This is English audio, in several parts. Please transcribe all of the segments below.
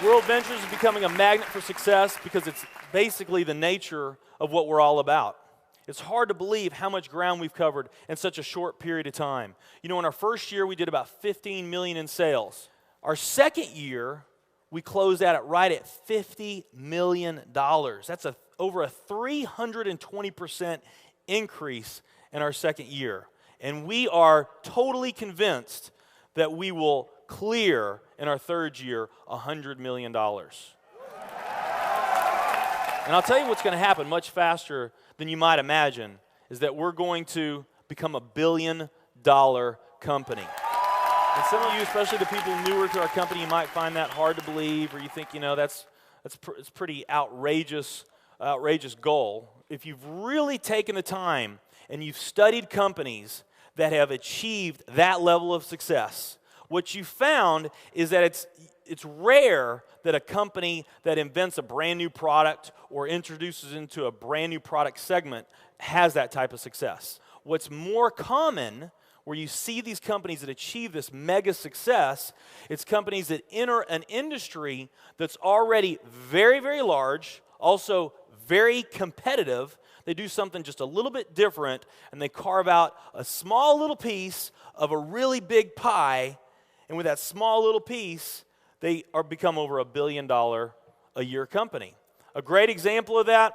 Worldventures is becoming a magnet for success because it's basically the nature of what we're all about. It's hard to believe how much ground we've covered in such a short period of time. You know, in our first year, we did about 15 million in sales. Our second year, we closed out at right at $50 million. That's over a 320% increase in our second year. And we are totally convinced that we will clear in our third year $100 million. And I'll tell you what's going to happen much faster than you might imagine is that we're going to become a $1 billion company. And some of you, especially the people newer to our company, you might find that hard to believe, or you think, you know, it's pretty outrageous goal. If you've really taken the time and you've studied companies that have achieved that level of success, what you found is that it's rare that a company that invents a brand new product or introduces into a brand new product segment has that type of success. What's more common, where you see these companies that achieve this mega success, it's companies that enter an industry that's already very, very large, also very competitive. They do something just a little bit different, and they carve out a small little piece of a really big pie, and with that small little piece, they become over $1 billion a year company. A great example of that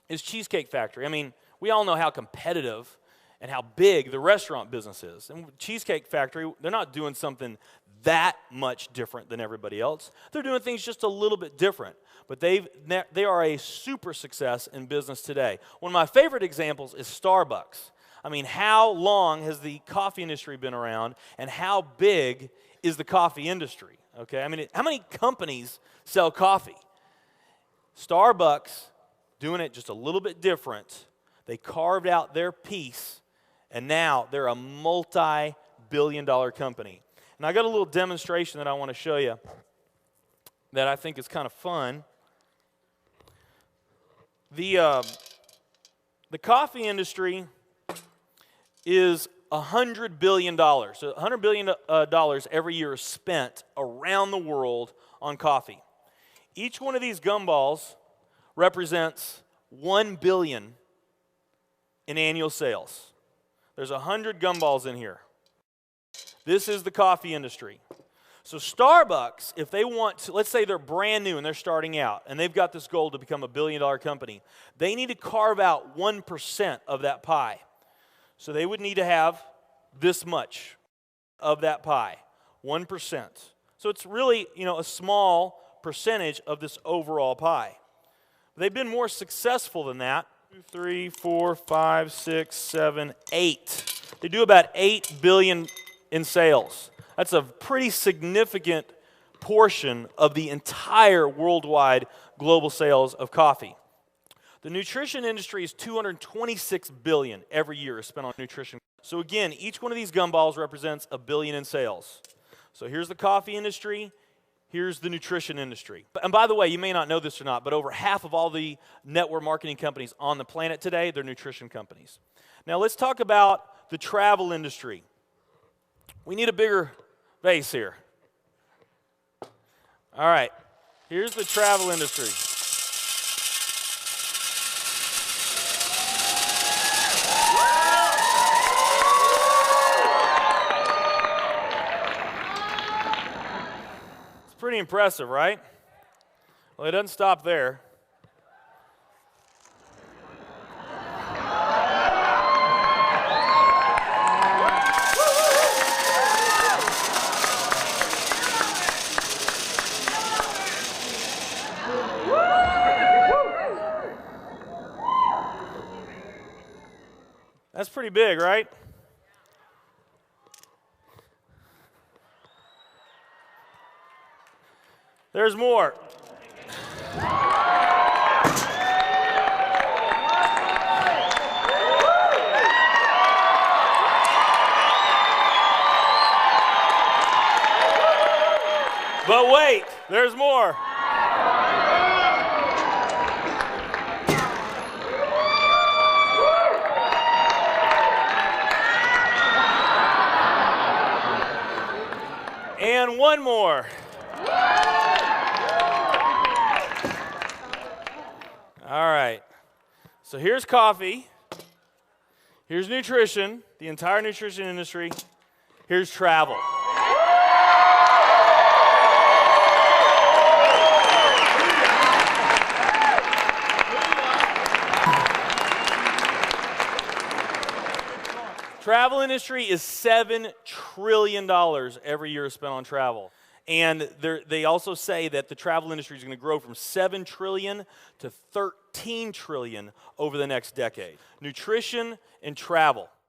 is Cheesecake Factory. I mean, we all know how competitive and how big the restaurant business is. And Cheesecake Factory, they're not doing something that much different than everybody else. They're doing things just a little bit different. But they are a super success in business today. One of my favorite examples is Starbucks. I mean, how long has the coffee industry been around, and how big is the coffee industry? Okay, I mean, how many companies sell coffee? Starbucks, doing it just a little bit different, they carved out their piece, and now they're a multi-billion-dollar company. And I got a little demonstration that I want to show you that I think is kind of fun. The coffee industry is $100 billion. So $100 billion every year is spent around the world on coffee. Each one of these gumballs represents $1 billion in annual sales. There's 100 gumballs in here. This is the coffee industry. So Starbucks, if they want to, let's say they're brand new and they're starting out, and they've got this goal to become a $1 billion company, they need to carve out 1% of that pie. So they would need to have this much of that pie, 1%. So it's really, you know, a small percentage of this overall pie. They've been more successful than that. 2, 3, 4, 5, 6, 7, 8. They do about $8 billion in sales. That's a pretty significant portion of the entire worldwide global sales of coffee. The nutrition industry is $226 billion every year is spent on nutrition. So again, each one of these gumballs represents $1 billion in sales. So here's the coffee industry, here's the nutrition industry. And by the way, you may not know this or not, but over half of all the network marketing companies on the planet today, they're nutrition companies. Now let's talk about the travel industry. We need a bigger vase here. All right, here's the travel industry. Pretty impressive, right? Well, it doesn't stop there. That's pretty big, right? There's more. But wait, there's more. And one more. All right. So here's coffee. Here's nutrition, the entire nutrition industry. Here's travel. Travel industry is $7 trillion every year spent on travel. And they also say that the travel industry is going to grow from $7 trillion to $13 trillion over the next decade. Nutrition and travel.